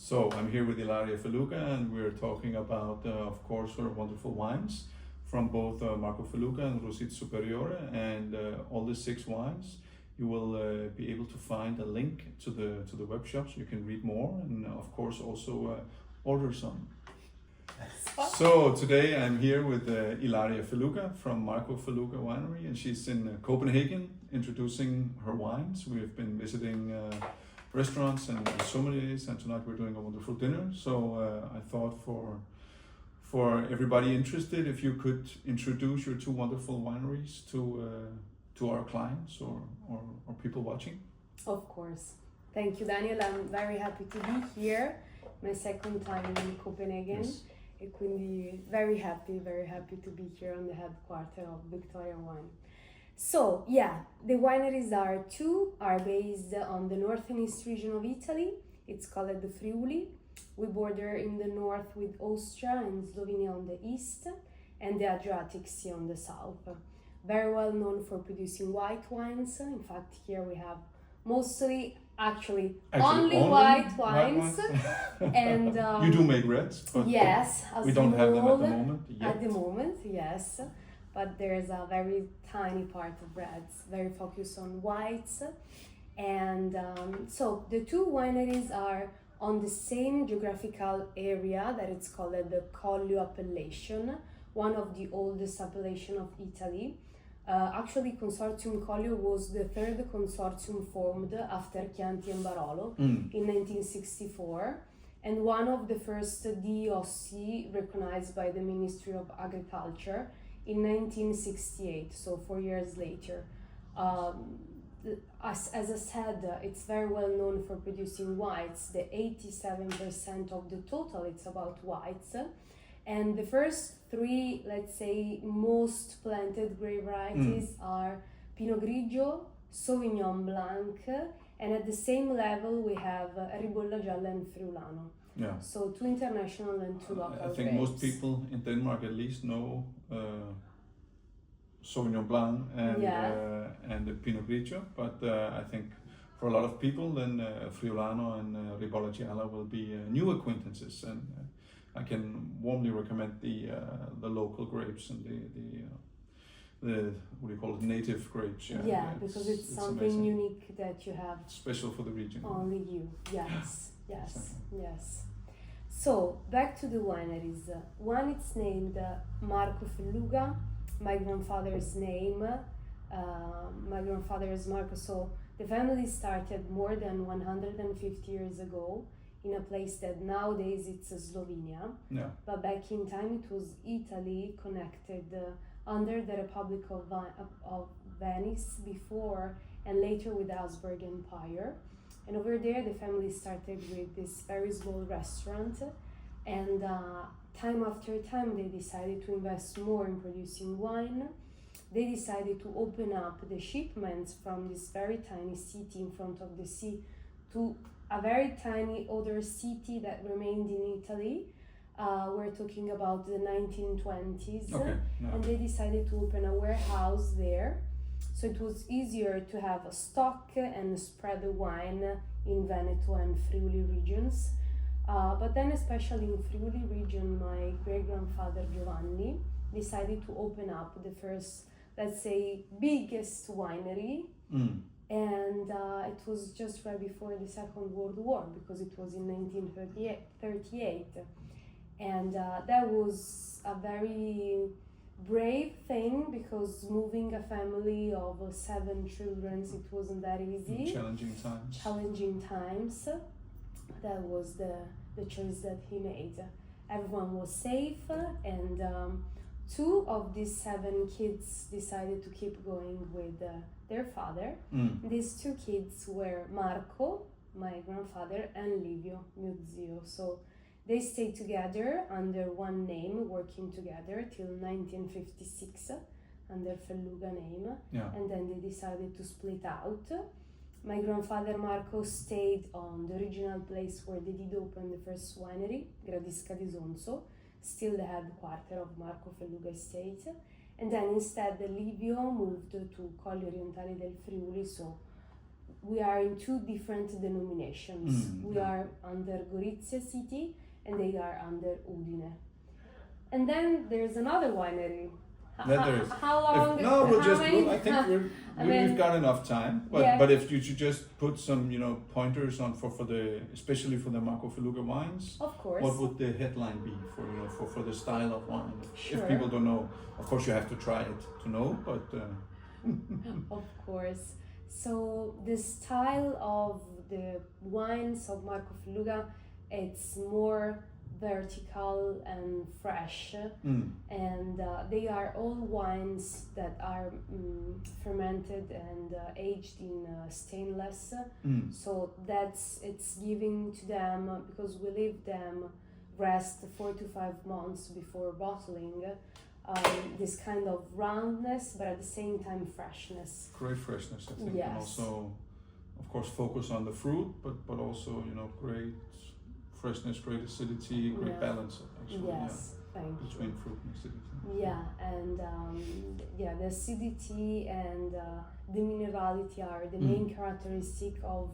So I'm here with Ilaria Felluga, and we're talking about, of course, her wonderful wines from both Marco Felluga and Russiz Superiore, and all the 6 wines. You will be able to find a link to the web shop so you can read more, and of course also order some. So today I'm here with Ilaria Felluga from Marco Felluga Winery, and she's in Copenhagen introducing her wines. We have been visiting restaurants and sommeliers, and tonight we're doing a wonderful dinner. So I thought for everybody interested, if you could introduce your 2 wonderful wineries to our clients or people watching. Of course. Thank you, Daniel. I'm very happy to be here. My second time in Copenhagen. Yes. E quindi very happy to be here on the headquarters of Victoria Wine. So yeah, the wineries are based on the north and east region of Italy. It's called the Friuli. We border in the north with Austria and Slovenia on the east, and the Adriatic Sea on the south. Very well known for producing white wines. In fact, here we have actually only white wines. And you do make reds, but yes, we don't have them at the moment yet. At the moment, yes, but there's a very tiny part of reds, very focused on whites. And so the 2 wineries are on the same geographical area that it's called the Collio appellation, one of the oldest appellation of Italy. Actually, Consortium Collio was the 3rd consortium formed after Chianti and Barolo in 1964, and one of the first DOC recognized by the Ministry of Agriculture in 1968, so 4 years later. As I said, it's very well known for producing whites. The 87% of the total, it's about whites. And the first 3, let's say, most planted grape varieties are Pinot Grigio, Sauvignon Blanc, and at the same level we have Ribolla Gialla and Friulano. Yeah. So 2 international and 2 local I think grapes. most people in Denmark at least know Sauvignon Blanc and the Pinot Grigio, but I think for a lot of people then Friulano and Ribolla Gialla will be new acquaintances, and I can warmly recommend the local grapes and the what do you call it, native grapes. Yeah, because it's something amazing. Unique that you have. Special for the region. Only you. Yes, yes, Exactly. yes. So back to the wineries. One is named Marco Felluga. My grandfather's name. My grandfather is Marco. So the family started more than 150 years ago in a place that nowadays it's Slovenia. Yeah. But back in time it was Italy, connected under the Republic of Venice before, and later with the Habsburg Empire. And over there the family started with this very small restaurant, and time after time they decided to invest more in producing wine. They decided to open up the shipments from this very tiny city in front of the sea to a very tiny other city that remained in Italy. We're talking about the 1920s. Okay. No. And they decided to open a warehouse there, so it was easier to have a stock and spread the wine in Veneto and Friuli regions. But then especially in Friuli region, my great-grandfather Giovanni decided to open up the first, let's say, biggest winery. And it was just right before the Second World War, because it was in 1938. And that was a very brave thing, because moving a family of 7 children, it wasn't that easy. Challenging times. That was the choice that he made. Everyone was safe, and 2 of these 7 kids decided to keep going with their father. These 2 kids were Marco, my grandfather, and Livio, mio zio. So they stayed together under one name, working together till 1956 under Felluga name. Yeah. And then they decided to split out. My grandfather Marco stayed on the original place where they did open the first winery, Gradisca di Sonzo, still the headquarters of Marco Felluga estate. And then instead Livio moved to Colli Orientali del Friuli, so we are in two different denominations. We are under Gorizia city and they are under Udine. And then there's another winery. How long? I think we've got enough time. But if you should just put some, pointers on for the, especially for the Marco Felluga wines. Of course. What would the headline be for the style of wine? Sure. If people don't know, of course you have to try it to know. But of course. So the style of the wines of Marco Felluga, it's more vertical and fresh, and they are all wines that are fermented and aged in stainless. So it's giving to them, because we leave them rest 4 to 5 months before bottling, this kind of roundness, but at the same time freshness. Great freshness, I think. Yes. And also, of course, focus on the fruit, but also, great freshness, great acidity, great balance, actually. Yes, thank you. Between fruit and acidity. Yeah, and the acidity and the minerality are the main characteristic of,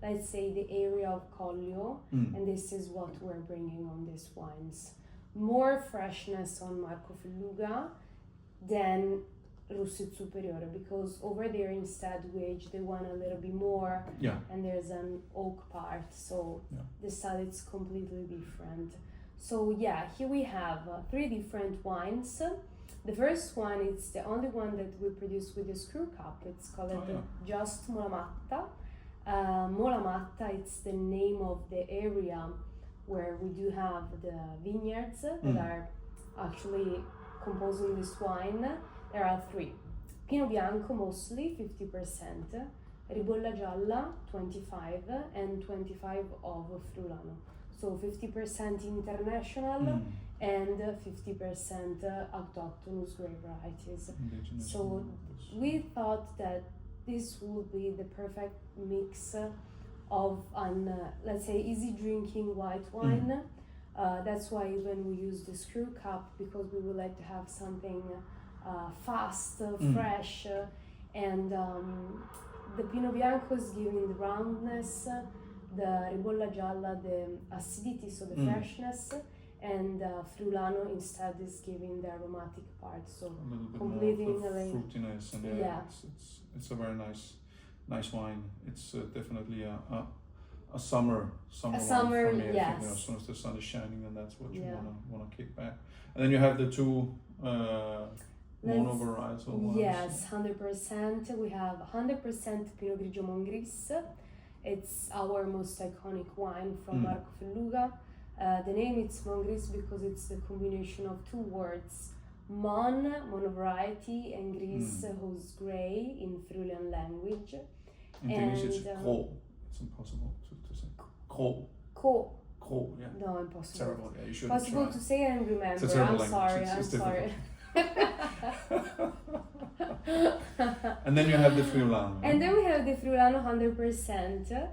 let's say, the area of Collio, and this is what we're bringing on these wines. More freshness on Marco Felluga than Russiz Superiore, because over there instead we age the wine a little bit more, and there's an oak part, so the style is completely different. So here we have 3 different wines. The first one is the only one that we produce with a screw cup. It's called just Molamatta. Molamatta, it's the name of the area where we do have the vineyards that are actually composing this wine. There are 3. Pinot Bianco mostly, 50%, Ribolla Gialla, 25, and 25 of Friulano. So 50% international and 50% autochthonous grape varieties. Indigenous. So we thought that this would be the perfect mix of an, let's say, easy drinking white wine. That's why even we use the screw cup, because we would like to have something fast, fresh, and the Pinot Bianco is giving the roundness, the Ribolla Gialla the acidity, so the freshness, and Friulano instead is giving the aromatic part, so a little bit completing more of fruitiness, and it's a very nice wine. It's definitely a summer wine for me. Yes. I think, as soon as the sun is shining, then that's what you wanna kick back. And then you have the 2 mono-varietal wines. Yes, 100%. We have 100% Pinot Grigio Mongris. It's our most iconic wine from Marco Felluga. The name is Mongris because it's the combination of 2 words, mono variety, and gris, who's grey in Friulian language. In Danish it's gros. It's impossible to say. Gros. Gros, yeah. No, impossible. Terrible, yeah, you should Possible try. to say and remember. It's a terrible I'm sorry, language. It's I'm sorry. And then you have the Friulano. And then we have the Friulano 100%.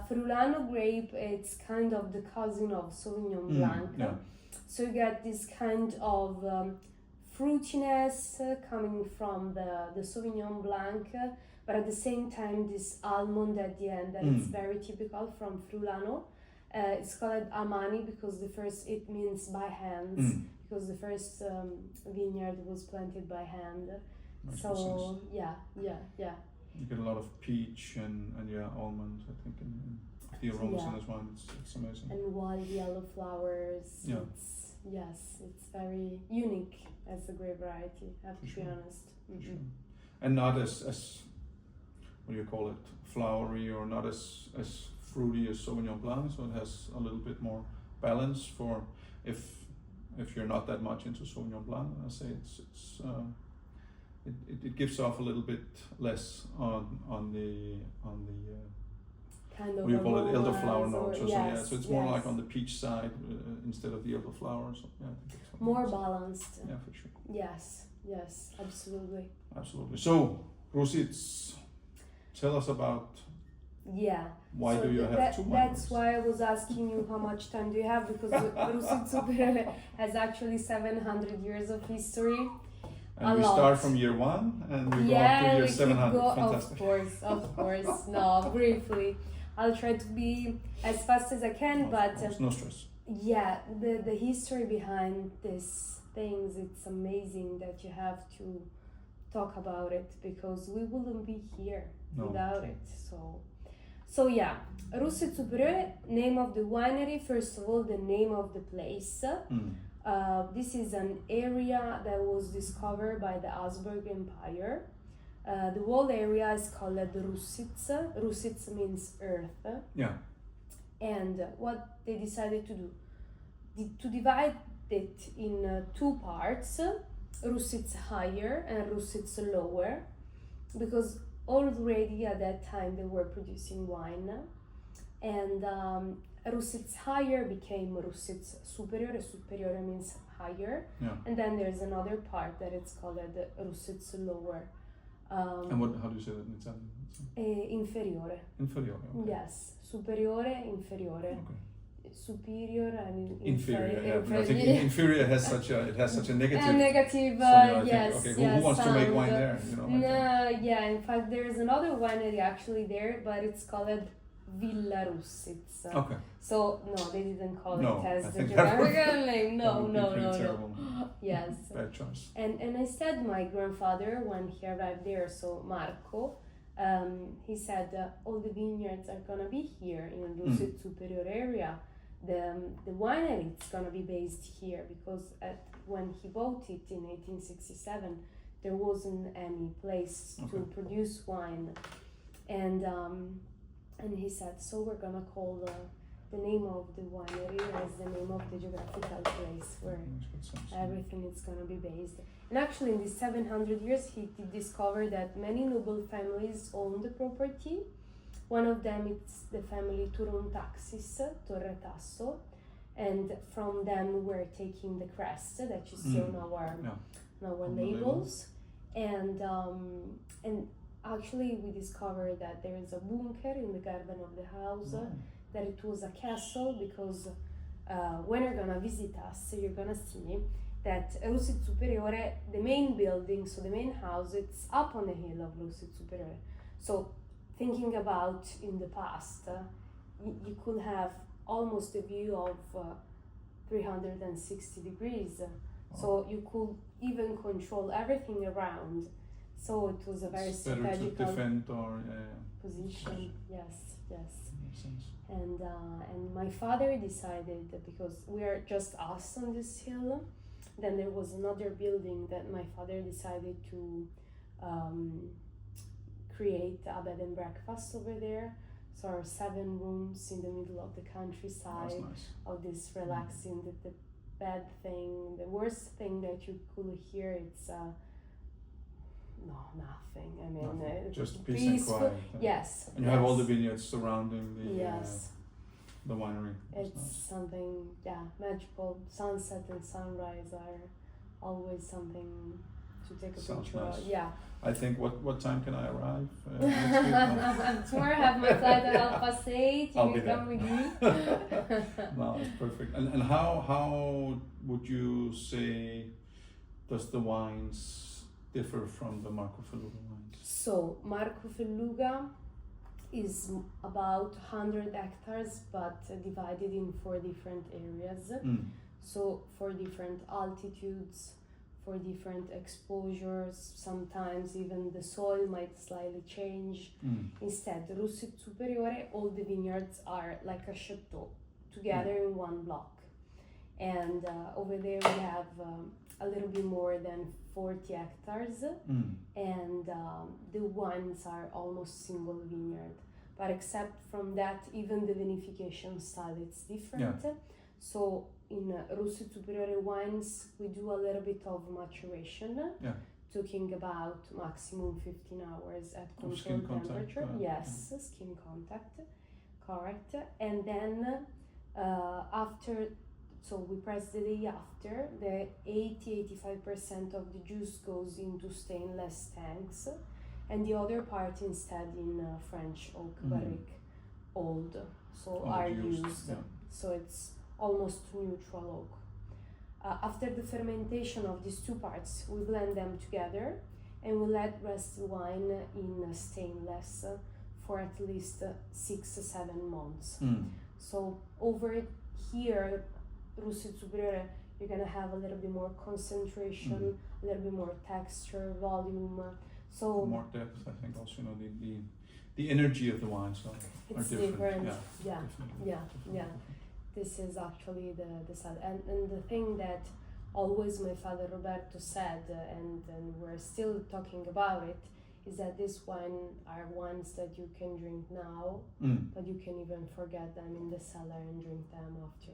Friulano grape, it's kind of the cousin of Sauvignon Blanc. So you get this kind of fruitiness coming from the Sauvignon Blanc, but at the same time this almond at the end that is very typical from Friulano. It's called Amani because it means by hands, because the first vineyard was planted by hand. Makes so sense. yeah. You get a lot of peach and almond, I think, in the aromas in this wine. It's amazing. And wild yellow flowers. Yeah. It's very unique as a grape variety, I have to be honest. Sure. And not as what do you call it, flowery, or not as fruity as Sauvignon Blanc, so it has a little bit more balance for if you're not that much into Sauvignon Blanc. I say it gives off a little bit less on the kind of what do you call it, elderflower notes, so it's more like on the peach side instead of the elderflower. So I think it's more balanced. Yeah, for sure. Yes, absolutely. So Russiz, tell us about why do you have 2 wines? That's why I was asking you how much time do you have, because Russiz Superiore has actually 700 years of history. And we start from year 1 and we go up to year 700. Fantastic. Of course. No, briefly. I'll try to be as fast as I can, but no stress. Yeah, the history behind these things, it's amazing that you have to talk about it, because we wouldn't be here without it. So yeah, Russiz Superiore, name of the winery. First of all, the name of the place. This is an area that was discovered by the Habsburg Empire. The whole area is called Russiz. Russiz means earth. Yeah. And what they decided to do, to divide it in 2 parts, Russiz higher and Russiz lower, because already at that time they were producing wine, and Russiz higher became Russiz Superiore. Superiore means higher, and then there's another part that it's called Russiz lower. And how do you say that in Italian? Inferiore. Inferiore. Okay. Yes, superiore, inferiore. Okay. Superior and inferior. Yeah, I think inferior has such a negative. A negative. So, yes. Think, okay, who wants to make wine there? Yeah. In fact, there is another winery actually there, but it's called Villa Russiz. Okay. So no, they didn't call it as the geographical name. No. Yes. Bad choice. And instead, my grandfather, when he arrived there, so Marco, he said all the vineyards are gonna be here in Russiz Superiore area. The winery is gonna be based here, because when he bought it in 1867, there wasn't any place to produce wine, and he said, so we're gonna call the name of the winery as the name of the geographical place where everything is gonna be based. And actually, in these 700 years, he discovered that many noble families owned the property. One of them is the family Turuntaxis, Torre Tasso, and from them we're taking the crest that you see on our labels. And actually, we discovered that there is a bunker in the garden of the house, that it was a castle, because when you're gonna visit us, you're gonna see that Russiz Superiore, the main building, so the main house, it's up on the hill of Russiz Superiore. So thinking about in the past, you could have almost a view of 360 degrees. So you could even control everything around. So it was a very strategical position. Yes. Makes sense. And my father decided, because we are just us on this hill, then there was another building that my father decided to create a bed and breakfast over there. So our 7 rooms in the middle of the countryside, of this relaxing, the bad thing, the worst thing that you could hear, it's nothing. I mean, just peace and quiet. Yes. And you have all the vineyards surrounding the winery. It's something, magical. Sunset and sunrise are always something to take a picture of. Yeah. I think, what time can I arrive? Tomorrow I have my flight at 8:30. I'll You be come with me. No, it's perfect. And how would you say does the wines differ from the Marco Felluga wines? So Marco Felluga is about 100 hectares, but divided in 4 different areas. So 4 different altitudes, 4 different exposures. Sometimes even the soil might slightly change. Instead, Russiz Superiore, all the vineyards are like a chateau together in one block. And over there we have a little bit more than 40 hectares, and the wines are almost single vineyard. But except from that, even the vinification style is different. So in Russiz Superiore wines, we do a little bit of maturation, talking about maximum 15 hours at controlled temperature. Skin contact, correct. And then after, so we press the day after, the 80-85% of the juice goes into stainless tanks, and the other part instead in French oak barrique, old, so are used. So it's almost neutral oak. After the fermentation of these two parts, we blend them together and we let rest the wine in stainless for at least 6-7 months. So over here, Russiz Superiore, you're gonna have a little bit more concentration, a little bit more texture, volume. So more depth, I think. Also, you know, the energy of the wines are different. Yeah. This is actually the sad. And the thing that always my father Roberto said, and we're still talking about it, is that these wines are wines that you can drink now, but you can even forget them in the cellar and drink them after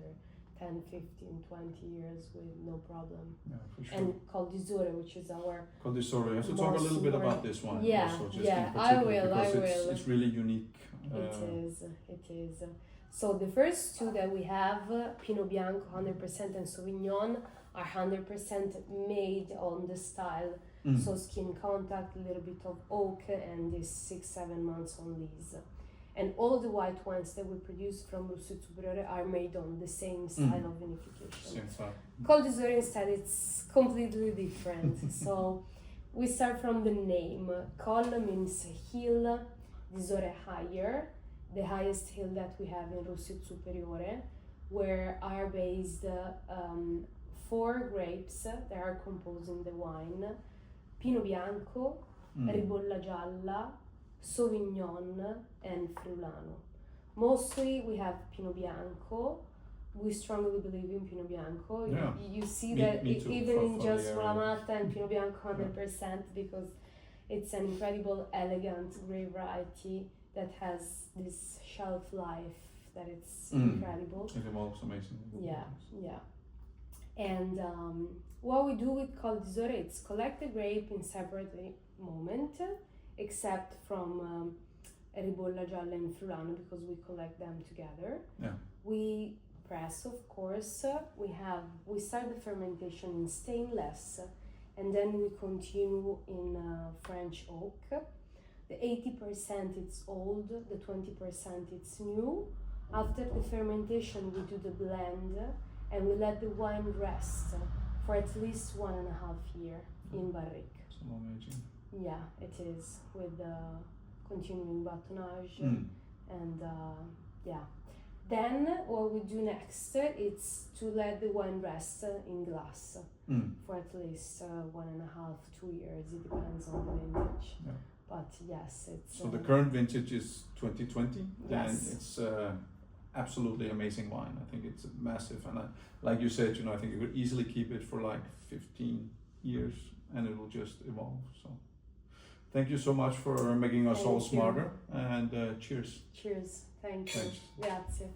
10, 15, 20 years with no problem. Yeah, for sure. And Collio, which is our Collio, you have to talk a little bit about this one. Yeah, also, just yeah, in particular, I will. It's really unique. It is. So the first two that we have, Pinot Bianco 100% and Sauvignon, are 100% made on the style. So skin contact, a little bit of oak, and this 6-7 months on lees. And all the white wines that we produce from Russiz Superiore are made on the same style of vinification. Same style. Collio instead, it's completely different. So we start from the name. Coll means hill, Disore higher, the highest hill that we have in Russiz Superiore, where are based 4 grapes that are composing the wine: Pinot Bianco, Ribolla Gialla, Sauvignon, and Friulano. Mostly we have Pinot Bianco. We strongly believe in Pinot Bianco. Yeah. You see Me that too, even in for just the Rolamata and Pinot Bianco 100%, because it's an incredible, elegant grape variety that has this shelf life that it's incredible. It evolves amazingly. Yeah. And what we do with Collio, it's collect the grape in separate moment, except from Ribolla Gialla and Friulano, because we collect them together. Yeah. We press, of course. We start the fermentation in stainless, and then we continue in French oak. The 80% it's old, the 20% it's new. After the fermentation, we do the blend, and we let the wine rest for at least 1.5 years in barrique. It's a long aging. Yeah, it is, with continuing batonnage and yeah. Then what we do next is to let the wine rest in glass for at least 1.5-2 years. It depends on the vintage. Yeah. But yes, it's. So the current vintage is 2020, yes. and it's absolutely amazing wine. I think it's massive, and like you said, you know, I think you could easily keep it for like 15 years, and it will just evolve. So, thank you so much for making us all smarter, and cheers. Cheers. Thank you. Thanks. Grazie.